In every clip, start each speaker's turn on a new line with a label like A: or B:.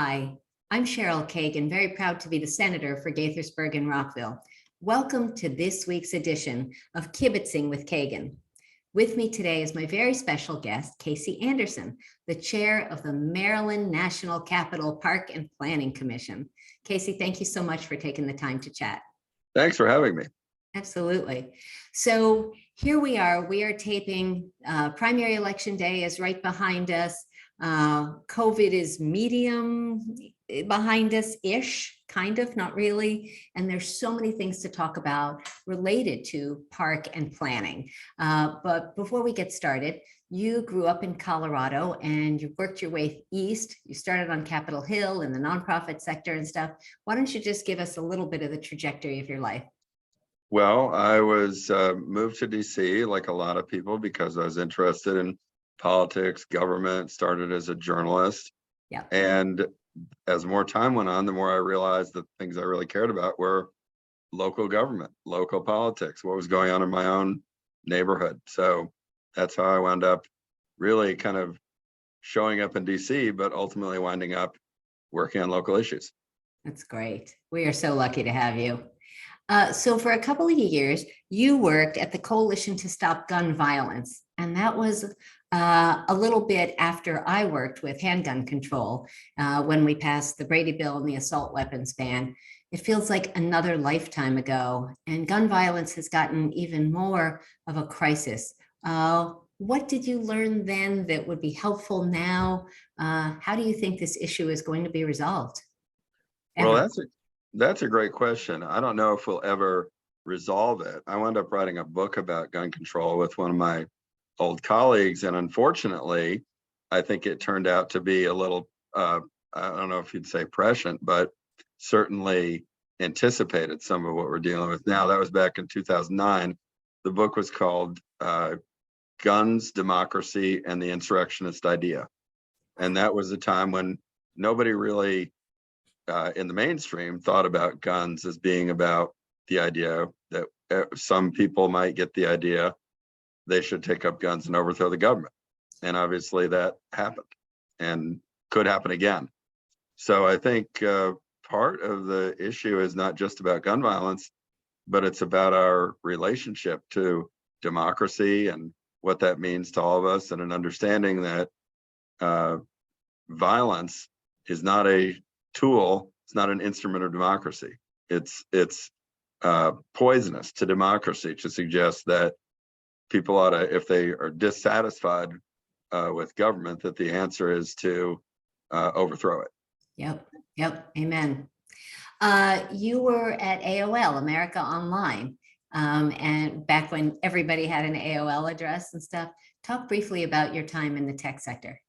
A: Hi, I'm Cheryl Kagan, very proud to be the senator for Gaithersburg and Rockville. Welcome to this week's edition of Kibbitzing with Kagan. With me today is my very special guest, Casey Anderson, the chair of the Maryland National Capital Park and Planning Commission. Casey, thank you so much for taking the time to chat.
B: Thanks for having me.
A: Absolutely. So here we are taping, primary election day is right behind us. COVID is medium behind us-ish, kind of, not really. And there's so many things to talk about related to park and planning. But before we get started, you grew up in Colorado and you worked your way east. You started on Capitol Hill in the nonprofit sector and stuff. Why don't you just give us a little bit of the trajectory of your life?
B: Well, I was moved to DC like a lot of people because I was interested in politics, government, started as a journalist.
A: Yeah.
B: And as more time went on, the more I realized that things I really cared about were local government, local politics, what was going on in my own neighborhood. So that's how I wound up really kind of showing up in DC, but ultimately winding up working on local issues. That's
A: great. We are so lucky to have you. So for a couple of years, you worked at the Coalition to Stop Gun Violence, and that was a little bit after I worked with handgun control when we passed the Brady Bill and the assault weapons ban. It feels like another lifetime ago, and gun violence has gotten even more of a crisis. What did you learn then that would be helpful now? How do you think this issue is going to be resolved?
B: Well, that's a great question. I don't know if we'll ever resolve it. I wound up writing a book about gun control with one of my old colleagues, and unfortunately, I think it turned out to be a little, I don't know if you'd say prescient, but certainly anticipated some of what we're dealing with now. That was back in 2009. The book was called Guns, Democracy, and the Insurrectionist Idea. And that was a time when nobody really in the mainstream thought about guns as being about the idea that some people might get the idea they should take up guns and overthrow the government. And obviously that happened and could happen again. So I think part of the issue is not just about gun violence, but it's about our relationship to democracy and what that means to all of us, and an understanding that violence is not a tool, it's not an instrument of democracy. It's poisonous to democracy to suggest that people ought to, if they are dissatisfied with government, that the answer is to overthrow it.
A: Yep, amen. You were at AOL, America Online, and back when everybody had an AOL address and stuff. Talk briefly about your time in the tech sector.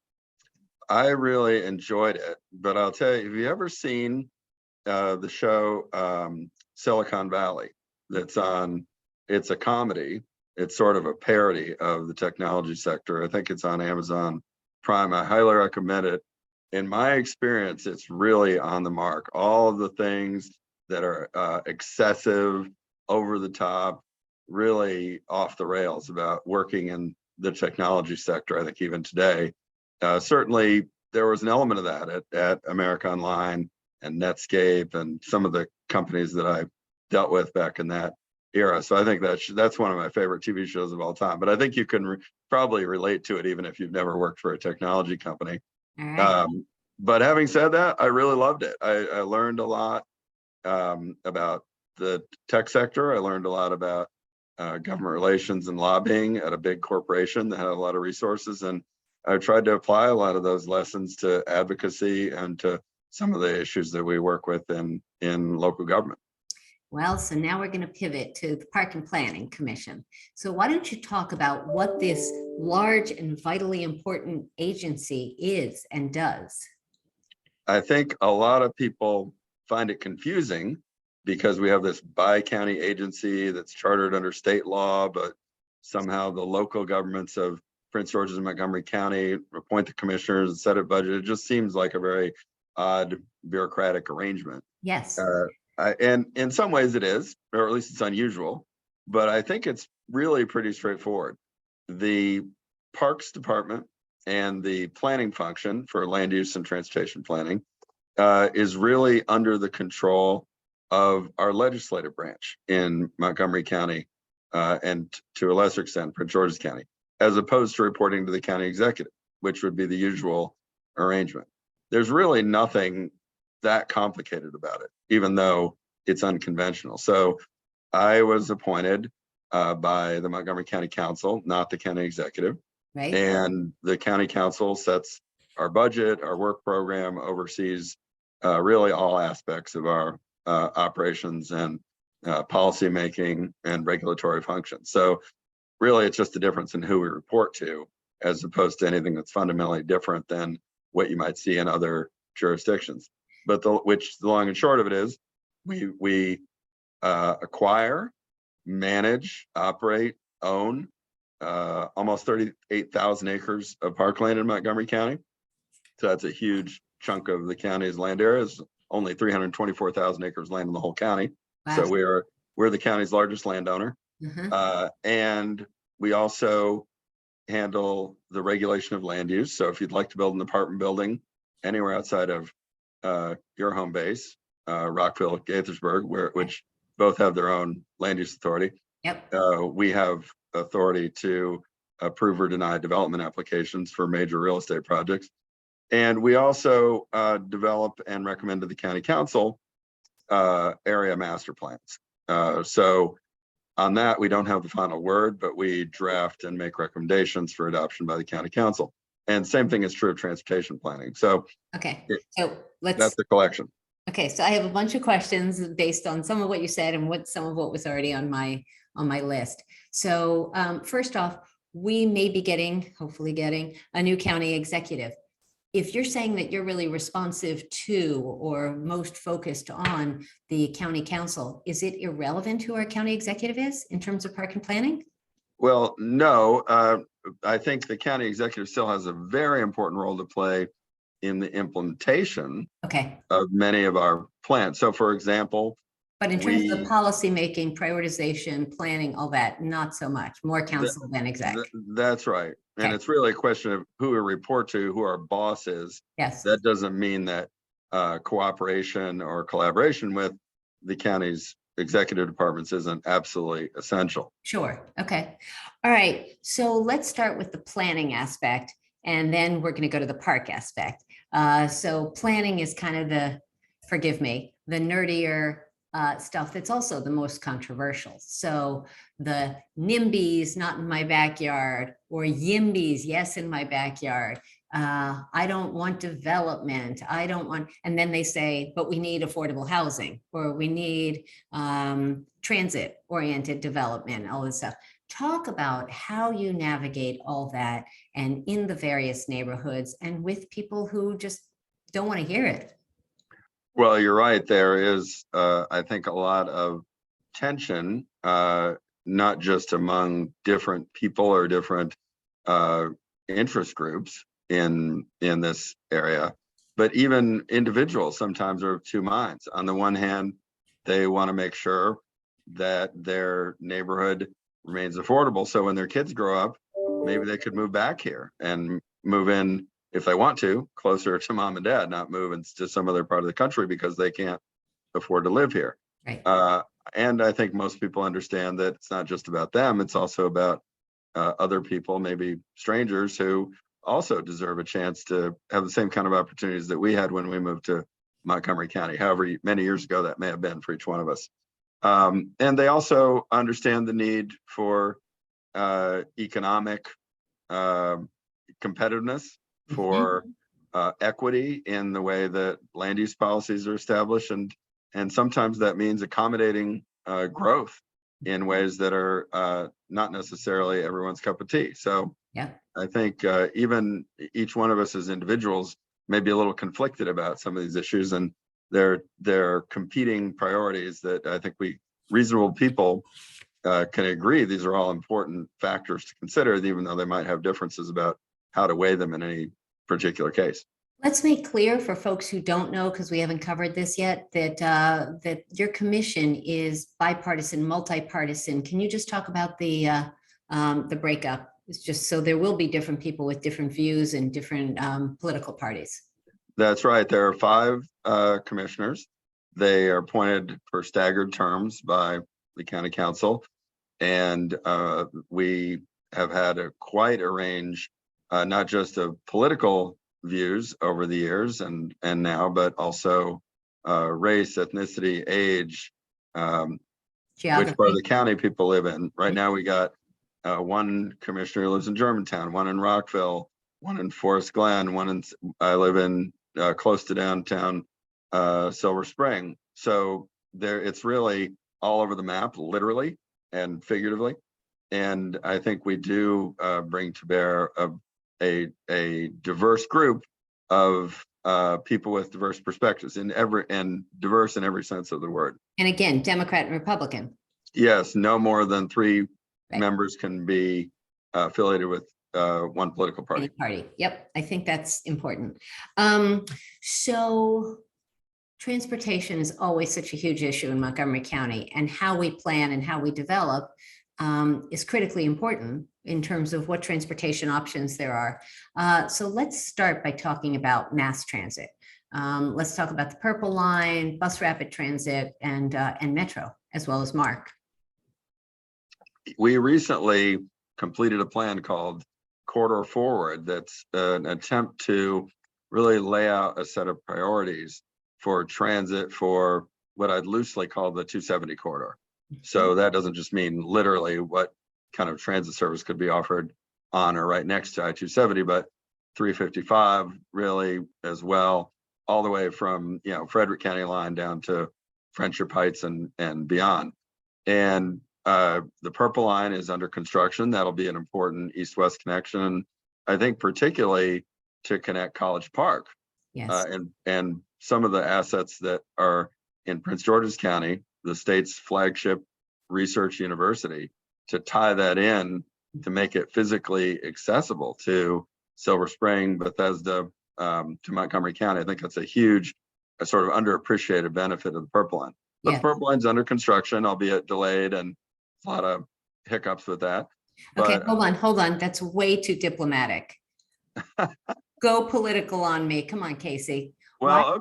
B: I really enjoyed it, but I'll tell you, have you ever seen the show Silicon Valley? It's a comedy. It's sort of a parody of the technology sector. I think it's on Amazon Prime. I highly recommend it. In my experience, it's really on the mark. All of the things that are excessive, over the top, really off the rails about working in the technology sector, I think even today. Certainly, there was an element of that at America Online and Netscape and some of the companies that I dealt with back in that era. So I think that's one of my favorite TV shows of all time. But I think you can probably relate to it even if you've never worked for a technology company.
A: Right.
B: But having said that, I really loved it. I learned a lot about the tech sector. I learned a lot about government relations and lobbying at a big corporation that had a lot of resources. And I tried to apply a lot of those lessons to advocacy and to some of the issues that we work with in local government.
A: Well, so now we're going to pivot to the Park and Planning Commission. So why don't you talk about what this large and vitally important agency is and does?
B: I think a lot of people find it confusing because we have this bi-county agency that's chartered under state law, but somehow the local governments of Prince George's and Montgomery County appoint the commissioners and set a budget. It just seems like a very odd bureaucratic arrangement.
A: Yes.
B: And in some ways it is, or at least it's unusual, but I think it's really pretty straightforward. The Parks Department and the planning function for land use and transportation planning is really under the control of our legislative branch in Montgomery County, and to a lesser extent, Prince George's County, as opposed to reporting to the county executive, which would be the usual arrangement. There's really nothing that complicated about it, even though it's unconventional. So I was appointed by the Montgomery County Council, not the county executive.
A: Right.
B: And the county council sets our budget, our work program, oversees really all aspects of our operations and policy making and regulatory functions. So really, it's just a difference in who we report to, as opposed to anything that's fundamentally different than what you might see in other jurisdictions. But the long and short of it is, we acquire, manage, operate, own almost 38,000 acres of parkland in Montgomery County. So that's a huge chunk of the county's land area. Is only 324,000 acres land in the whole county.
A: Wow.
B: So we're the county's largest landowner. And we also handle the regulation of land use. So if you'd like to build an apartment building anywhere outside of your home base, Rockville, Gaithersburg, which both have their own land use authority.
A: Yep.
B: We have authority to approve or deny development applications for major real estate projects. And we also develop and recommend to the county council area master plans. So on that, we don't have the final word, but we draft and make recommendations for adoption by the county council. And same thing is true of transportation planning. So
A: okay, so
B: that's the collection.
A: Okay, so I have a bunch of questions based on some of what you said and some of what was already on my list. So first off, we may be hopefully getting a new county executive. If you're saying that you're really responsive to or most focused on the county council, is it irrelevant who our county executive is in terms of park and planning?
B: Well, no, I think the county executive still has a very important role to play in the implementation of many of our plans. So for example,
A: but in terms of policy making, prioritization, planning, all that, not so much, more council than exec.
B: That's right. And it's really a question of who we report to, who our boss is.
A: Yes.
B: That doesn't mean that cooperation or collaboration with the county's executive departments isn't absolutely essential.
A: Sure. Okay. All right. So let's start with the planning aspect, and then we're going to go to the park aspect. So planning is kind of forgive me, the nerdier stuff that's also the most controversial. So the NIMBYs, not in my backyard, or YIMBYs, yes, in my backyard. I don't want development. I don't want, and then they say, but we need affordable housing, or we need transit-oriented development, all this stuff. Talk about how you navigate all that and in the various neighborhoods and with people who just don't want to hear it.
B: Well, you're right. There is, I think, a lot of tension, not just among different people or different interest groups in this area, but even individuals sometimes are of two minds. On the one hand, they want to make sure that their neighborhood remains affordable. So when their kids grow up, maybe they could move back here and move in, if they want to, closer to mom and dad, not move into some other part of the country because they can't afford to live here.
A: Right.
B: And I think most people understand that it's not just about them, it's also about other people, maybe strangers, who also deserve a chance to have the same kind of opportunities that we had when we moved to Montgomery County, however many years ago that may have been for each one of us. And they also understand the need for economic competitiveness, for equity in the way that land use policies are established, and sometimes that means accommodating growth in ways that are not necessarily everyone's cup of tea. So
A: yeah,
B: I think even each one of us as individuals may be a little conflicted about some of these issues, and they're competing priorities that I think reasonable people can agree these are all important factors to consider, even though they might have differences about how to weigh them in any particular case.
A: Let's make clear for folks who don't know, because we haven't covered this yet, that your commission is bipartisan, multi-partisan. Can you just talk about the breakup? It's just so there will be different people with different views and different political parties.
B: That's right. There are 5 commissioners. They are appointed for staggered terms by the county council. And we have had quite a range, not just of political views over the years and now, but also race, ethnicity, age, which part of the county people live in. Right now, we got one commissioner who lives in Germantown, one in Rockville, one in Forest Glen, I live in close to downtown Silver Spring. So it's really all over the map, literally and figuratively. And I think we do bring to bear a diverse group of people with diverse perspectives and diverse in every sense of the word.
A: And again, Democrat and Republican.
B: Yes, no more than 3 members can be affiliated with one political party.
A: Any party. Yep, I think that's important. So transportation is always such a huge issue in Montgomery County, and how we plan and how we develop is critically important in terms of what transportation options there are. So let's start by talking about mass transit. Let's talk about the Purple Line, Bus Rapid Transit, and Metro, as well as Mark.
B: We recently completed a plan called Corridor Forward. That's an attempt to really lay out a set of priorities for transit for what I'd loosely call the 270 corridor. So that doesn't just mean literally what kind of transit service could be offered on or right next to I-270, but 355 really as well, all the way from Frederick County line down to Friendship Heights and beyond. And the Purple Line is under construction. That'll be an important east-west connection, I think, particularly to connect College Park.
A: Yes.
B: And some of the assets that are in Prince George's County, the state's flagship research university, to tie that in to make it physically accessible to Silver Spring, Bethesda, to Montgomery County. I think that's a huge, sort of underappreciated benefit of the Purple Line. But the Purple Line's under construction, albeit delayed, and a lot of hiccups with that.
A: Okay, hold on. That's way too diplomatic. Go political on me. Come on, Casey.
B: Well,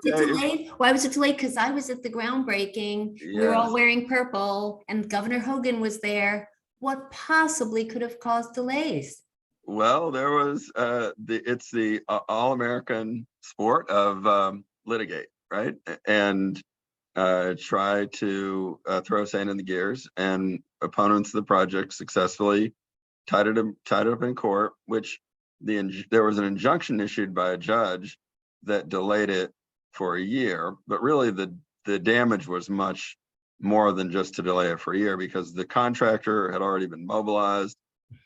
A: Why was it delayed? Because I was at the groundbreaking. Yes. We were all wearing purple, and Governor Hogan was there. What possibly could have caused delays?
B: Well, there was it's the all-American sport of litigate, right? And try to throw sand in the gears, and opponents of the project successfully tied it up in court, which there was an injunction issued by a judge that delayed it for a year. But really the damage was much more than just to delay it for a year, because the contractor had already been mobilized.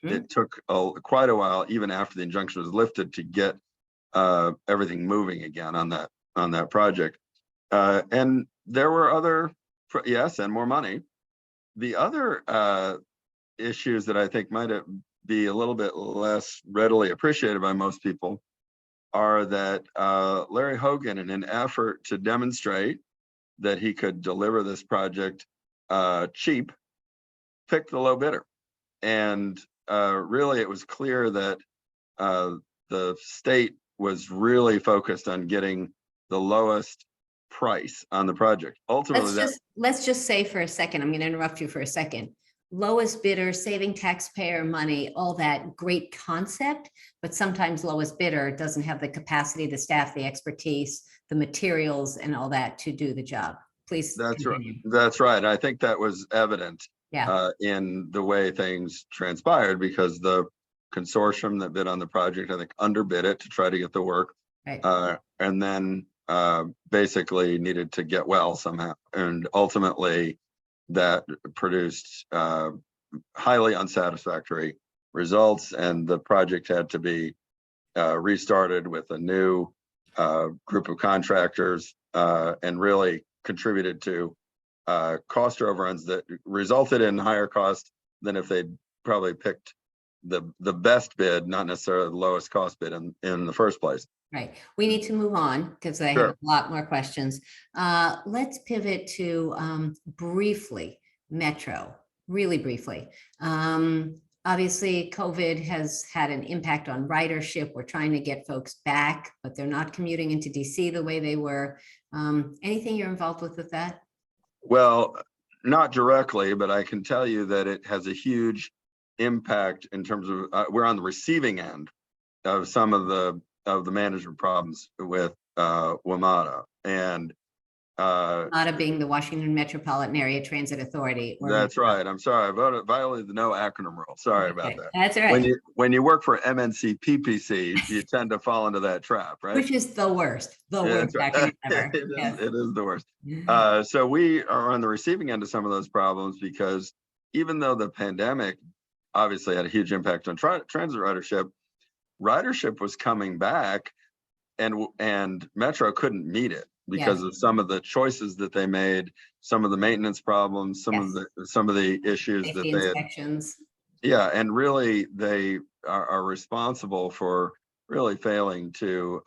B: Mm-hmm. It took quite a while, even after the injunction was lifted, to get everything moving again on that project. And there were other, and more money. The other issues that I think might be a little bit less readily appreciated by most people are that Larry Hogan, in an effort to demonstrate that he could deliver this project cheap, picked the low bidder. And really, it was clear that the state was really focused on getting the lowest price on the project. Ultimately,
A: let's just say for a second, I'm going to interrupt you for a second. Lowest bidder, saving taxpayer money, all that great concept, but sometimes lowest bidder doesn't have the capacity, the staff, the expertise, the materials, and all that to do the job. Please.
B: That's
A: continue.
B: right. That's right. I think that was evident in the way things transpired, because the consortium that bid on the project, I think, underbid it to try to get the work, right. And then basically needed to get well somehow, and ultimately that produced highly unsatisfactory results, and the project had to be restarted with a new group of contractors, and really contributed to cost overruns that resulted in higher cost than if they'd probably picked the best bid, not necessarily the lowest cost bid in the first place.
A: Right. We need to move on because I have a lot more questions. Let's pivot to briefly Metro, really briefly. Obviously, COVID has had an impact on ridership. We're trying to get folks back, but they're not commuting into DC the way they were. Anything you're involved with that?
B: Well, not directly, but I can tell you that it has a huge impact in terms of we're on the receiving end of some of the management problems with WMATA. And
A: WMATA being the Washington Metropolitan Area Transit Authority.
B: That's right. I'm sorry. I violated the no acronym rule. Sorry about that.
A: That's all right.
B: When you work for MNCPPC, you tend to fall into that trap, right?
A: Which is the worst. The worst
B: Right.
A: acronym ever.
B: It is the worst. So we are on the receiving end of some of those problems because even though the pandemic obviously had a huge impact on transit ridership was coming back, and Metro couldn't meet it because of some of the choices that they made, some of the maintenance problems, some of the issues
A: Safety
B: that they
A: inspections.
B: Yeah, and really they are responsible for really failing to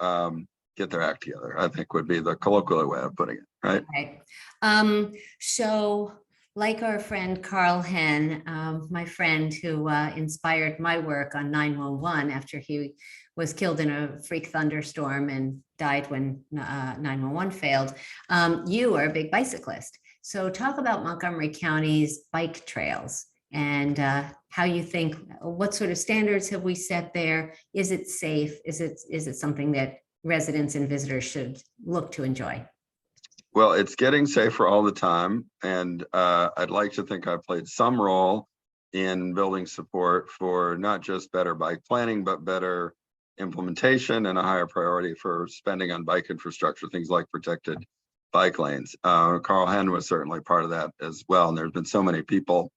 B: get their act together, I think would be the colloquial way of putting it, right?
A: Right. So like our friend Carl Henn, my friend who inspired my work on 911 after he was killed in a freak thunderstorm and died when 911 failed. You are a big bicyclist. So talk about Montgomery County's bike trails and how you think, what sort of standards have we set there? Is it safe? Is it something that residents and visitors should look to enjoy?
B: Well, it's getting safer all the time. And I'd like to think I played some role in building support for not just better bike planning, but better implementation and a higher priority for spending on bike infrastructure, things like protected bike lanes. Carl Henn was certainly part of that as well. And there's been so many people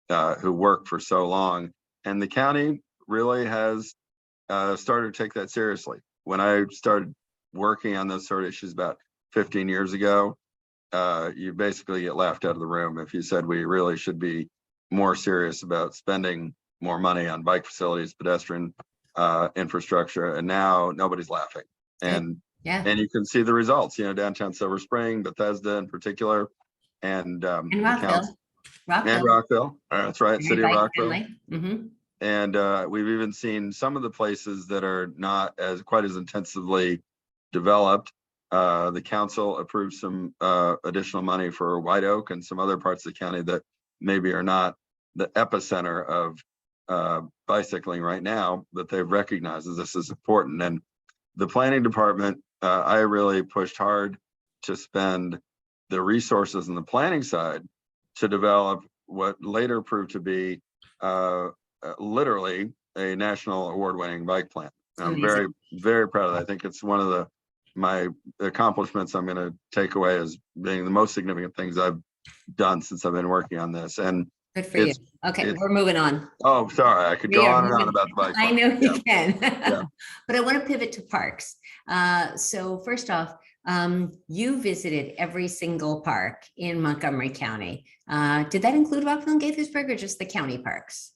B: who work for so long. And the county really has started to take that seriously. When I started working on those sort of issues about 15 years ago, you basically get laughed out of the room if you said we really should be more serious about spending more money on bike facilities, pedestrian infrastructure, and now nobody's laughing. And you can see the results, downtown Silver Spring, Bethesda in particular, and
A: Rockville.
B: Rockville. That's right, City of Rockville.
A: Mm-hmm.
B: And we've even seen some of the places that are not quite as intensively developed. The council approved some additional money for White Oak and some other parts of the county that maybe are not the epicenter of bicycling right now, but they've recognized that this is important. And the planning department, I really pushed hard to spend the resources on the planning side to develop what later proved to be literally a national award-winning bike plan. I'm very, very proud of that. I think it's one of my accomplishments I'm going to take away as being the most significant things I've done since I've been working on this. And
A: good for you. Okay, we're moving on.
B: Oh, sorry. I could go on and on about the bike.
A: I know you can. But I want to pivot to parks. So first off, you visited every single park in Montgomery County. Did that include Rockville and Gaithersburg or just the county parks?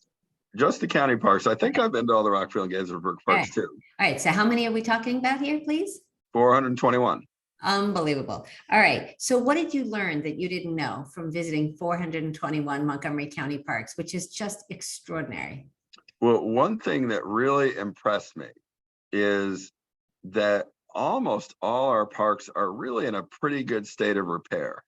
B: Just the county parks. I think I've been to all the Rockville and Gaithersburg parks too.
A: All right. So how many are we talking about here, please?
B: 421.
A: Unbelievable. All right. So what did you learn that you didn't know from visiting 421 Montgomery County parks, which is just extraordinary?
B: Well, one thing that really impressed me is that almost all our parks are really in a pretty good state of repair.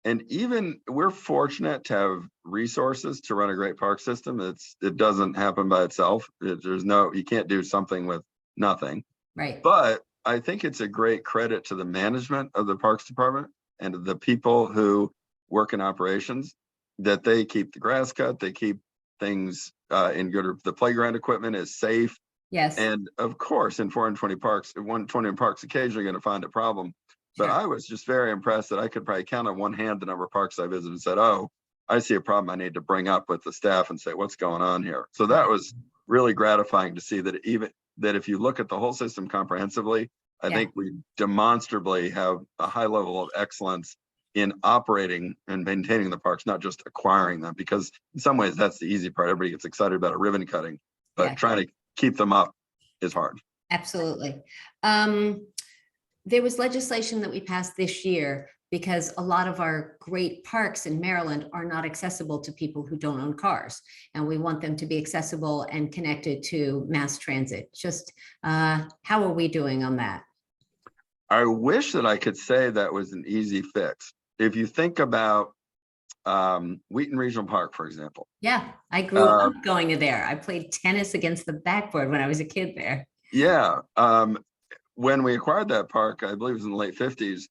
B: And even we're fortunate to have resources to run a great park system. It doesn't happen by itself. You can't do something with nothing.
A: Right.
B: But I think it's a great credit to the management of the Parks Department and the people who work in operations that they keep the grass cut, they keep things in good. The playground equipment is safe.
A: Yes.
B: And of course, in 420 parks, 120 parks, occasionally going to find a problem. But I was just very impressed that I could probably count on one hand the number of parks I visited and said, oh, I see a problem I need to bring up with the staff and say, what's going on here? So that was really gratifying to see that if you look at the whole system comprehensively, I think we demonstrably have a high level of excellence in operating and maintaining the parks, not just acquiring them, because in some ways that's the easy part. Everybody gets excited about a ribbon cutting, but trying to keep them up is hard.
A: Absolutely. There was legislation that we passed this year because a lot of our great parks in Maryland are not accessible to people who don't own cars. And we want them to be accessible and connected to mass transit. Just how are we doing on that?
B: I wish that I could say that was an easy fix. If you think about Wheaton Regional Park, for example.
A: Yeah, I grew up going to there. I played tennis against the backboard when I was a kid there.
B: Yeah. When we acquired that park, I believe it was in the late 50s,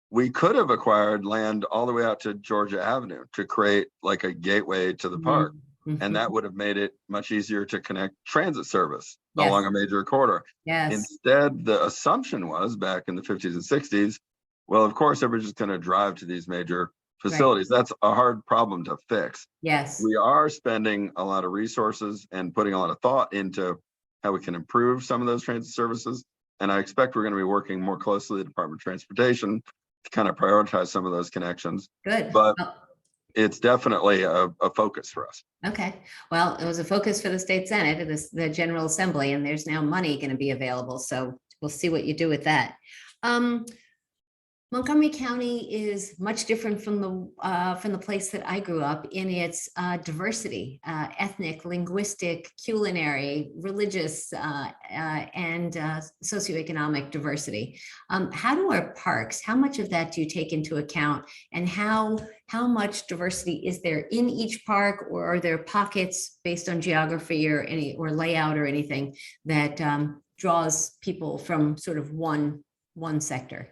B: we could have acquired land all the way out to Georgia Avenue to create like a gateway to the park. And that would have made it much easier to connect transit service along a major corridor.
A: Yes.
B: Instead, the assumption was back in the 50s and 60s, well, of course, everybody's just going to drive to these major facilities. Right. That's a hard problem to fix.
A: Yes.
B: We are spending a lot of resources and putting a lot of thought into how we can improve some of those transit services. And I expect we're going to be working more closely with the Department of Transportation to kind of prioritize some of those connections.
A: Good.
B: But it's definitely a focus for us.
A: Okay. Well, it was a focus for the state Senate, the General Assembly, and there's now money going to be available. So we'll see what you do with that. Montgomery County is much different from the place that I grew up in its diversity, ethnic, linguistic, culinary, religious, and socioeconomic diversity. How do our parks, how much of that do you take into account, and how much diversity is there in each park, or are there pockets based on geography or layout or anything that draws people from sort of one sector?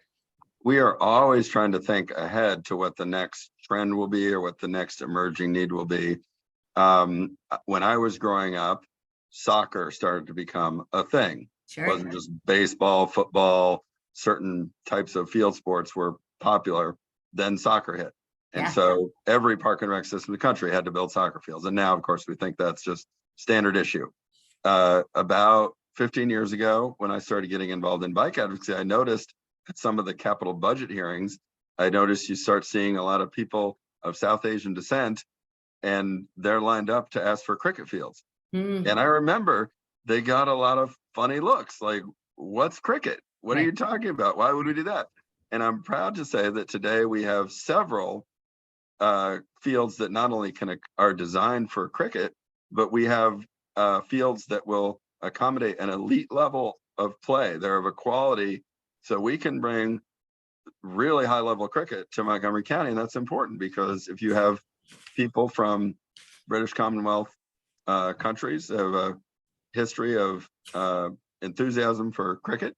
B: We are always trying to think ahead to what the next trend will be or what the next emerging need will be. When I was growing up, soccer started to become a thing.
A: Sure.
B: It wasn't just baseball, football, certain types of field sports were popular, then soccer hit. And so every park and rec system in the country had to build soccer fields. And now, of course, we think that's just standard issue. About 15 years ago, when I started getting involved in bike advocacy, I noticed at some of the capital budget hearings, I noticed you start seeing a lot of people of South Asian descent, and they're lined up to ask for cricket fields. And I remember they got a lot of funny looks like, what's cricket? What are you talking about? Why would we do that? And I'm proud to say that today we have several fields that not only are designed for cricket, but we have fields that will accommodate an elite level of play. They're of a quality so we can bring really high level cricket to Montgomery County. And that's important because if you have people from British Commonwealth countries that have a history of enthusiasm for cricket,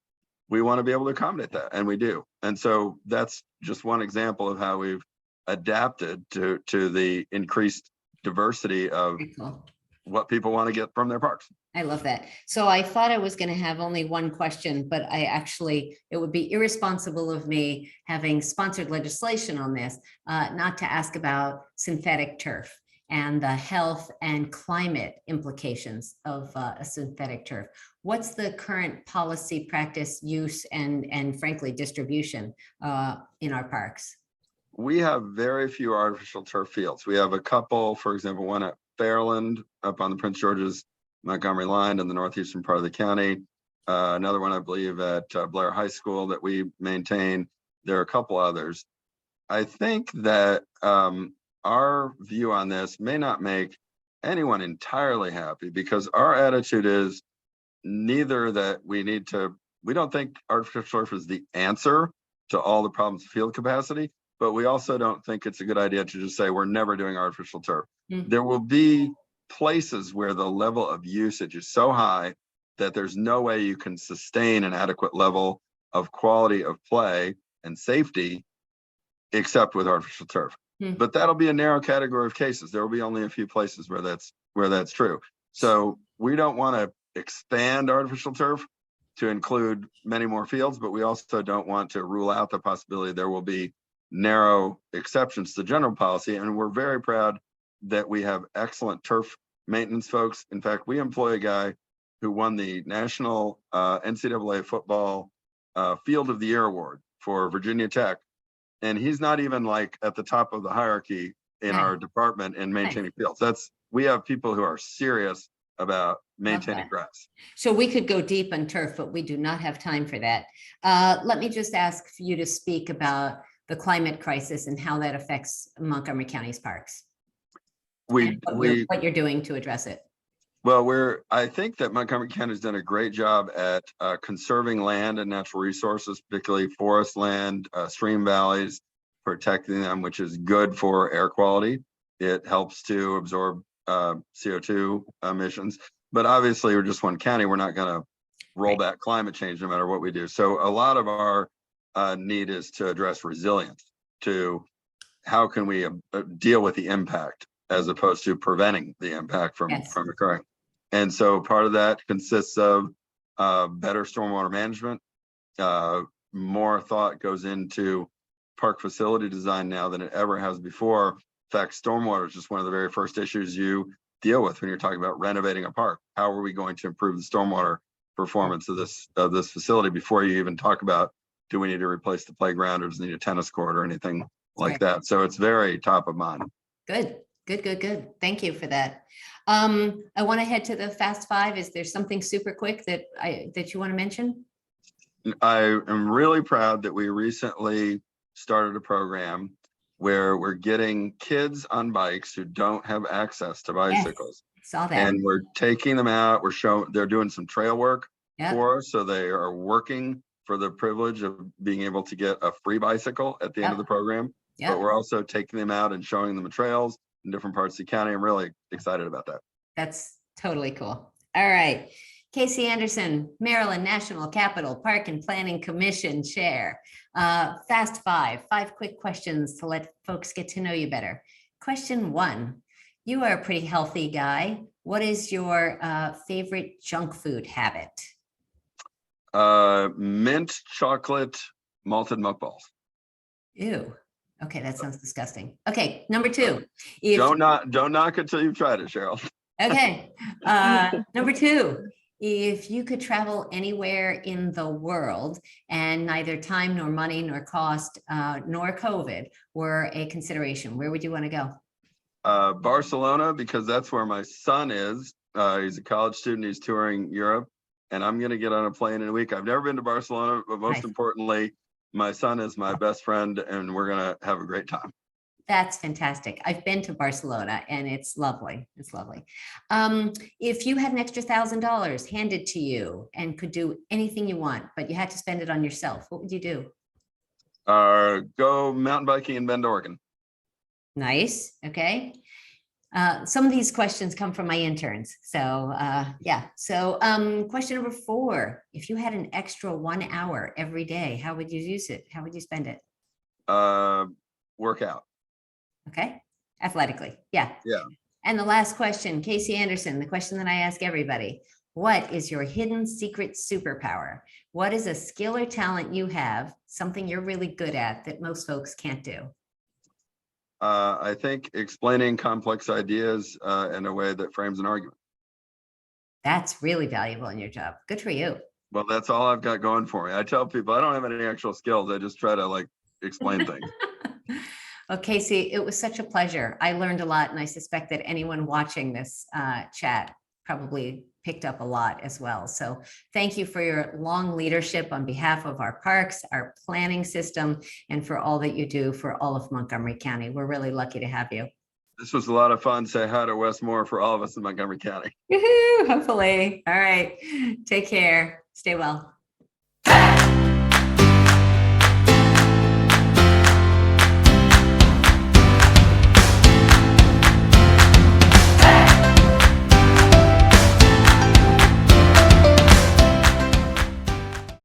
B: we want to be able to accommodate that. And we do. And so that's just one example of how we've adapted to the increased diversity of what people want to get from their parks.
A: I love that. So I thought I was going to have only one question, but it would be irresponsible of me, having sponsored legislation on this, not to ask about synthetic turf and the health and climate implications of a synthetic turf. What's the current policy, practice, use, and frankly, distribution in our parks?
B: We have very few artificial turf fields. We have a couple, for example, one at Fairland up on the Prince George's Montgomery line in the northeastern part of the county. Another one, I believe, at Blair High School that we maintain. There are a couple others. I think that our view on this may not make anyone entirely happy because our attitude is neither that we don't think artificial turf is the answer to all the problems of field capacity, but we also don't think it's a good idea to just say we're never doing artificial turf. There will be places where the level of usage is so high that there's no way you can sustain an adequate level of quality of play and safety except with artificial turf. But that'll be a narrow category of cases. There will be only a few places where that's true. So we don't want to expand artificial turf to include many more fields, but we also don't want to rule out the possibility there will be narrow exceptions to general policy. And we're very proud that we have excellent turf maintenance folks. In fact, we employ a guy who won the National NCAA Football Field of the Year Award for Virginia Tech. And he's not even like at the top of the hierarchy in our department in maintaining fields. We have people who are serious about maintaining grass.
A: So we could go deep on turf, but we do not have time for that. Let me just ask for you to speak about the climate crisis and how that affects Montgomery County's parks.
B: We,
A: What you're doing to address it.
B: well, I think that Montgomery County has done a great job at conserving land and natural resources, particularly forest land, stream valleys, protecting them, which is good for air quality. It helps to absorb CO2 emissions. But obviously, we're just one county. We're not going to roll back climate change no matter what we do. So a lot of our need is to address resilience, to how can we deal with the impact as opposed to preventing the impact from occurring. And so part of that consists of better stormwater management. More thought goes into park facility design now than it ever has before. In fact, stormwater is just one of the very first issues you deal with when you're talking about renovating a park. How are we going to improve the stormwater performance of this facility before you even talk about, do we need to replace the playground or does it need a tennis court or anything like that? So it's very top of mind.
A: Good. Thank you for that. I want to head to the Fast Five. Is there something super quick that you want to mention?
B: I am really proud that we recently started a program where we're getting kids on bikes who don't have access to bicycles.
A: Yes, saw that.
B: And we're taking them out. They're doing some trail work for us. So they are working for the privilege of being able to get a free bicycle at the end of the program. But we're also taking them out and showing them the trails in different parts of the county. I'm really excited about that.
A: That's totally cool. All right. Casey Anderson, Maryland National Capital Park and Planning Commission Chair. Fast five quick questions to let folks get to know you better. Question one, you are a pretty healthy guy. What is your favorite junk food habit?
B: Mint chocolate malted muck balls.
A: Ew. Okay, that sounds disgusting. Okay, number two.
B: Don't knock it till you've tried it, Cheryl.
A: Okay. Number two, if you could travel anywhere in the world and neither time nor money nor cost nor COVID were a consideration, where would you want to go?
B: Barcelona, because that's where my son is. He's a college student. He's touring Europe, and I'm going to get on a plane in a week. I've never been to Barcelona, but most importantly, my son is my best friend, and we're going to have a great time.
A: That's fantastic. I've been to Barcelona and it's lovely. It's lovely. If you had an extra $1,000 handed to you and could do anything you want, but you had to spend it on yourself, what would you do?
B: Go mountain biking in Bend, Oregon.
A: Nice. Okay. Some of these questions come from my interns. So yeah. So question number 4, if you had an extra 1 hour every day, how would you use it? How would you spend it?
B: Workout.
A: Okay. Athletically. Yeah. And the last question, Casey Anderson, the question that I ask everybody, what is your hidden secret superpower? What is a skill or talent you have, something you're really good at that most folks can't do?
B: I think explaining complex ideas in a way that frames an argument.
A: That's really valuable in your job. Good for you.
B: Well, that's all I've got going for me. I tell people I don't have any actual skills. I just try to explain things.
A: Well, Casey, it was such a pleasure. I learned a lot, and I suspect that anyone watching this chat probably picked up a lot as well. So thank you for your long leadership on behalf of our parks, our planning system, and for all that you do for all of Montgomery County. We're really lucky to have you.
B: This was a lot of fun. Say hi to Westmore for all of us in Montgomery County.
A: Woohoo, hopefully. All right. Take care. Stay well.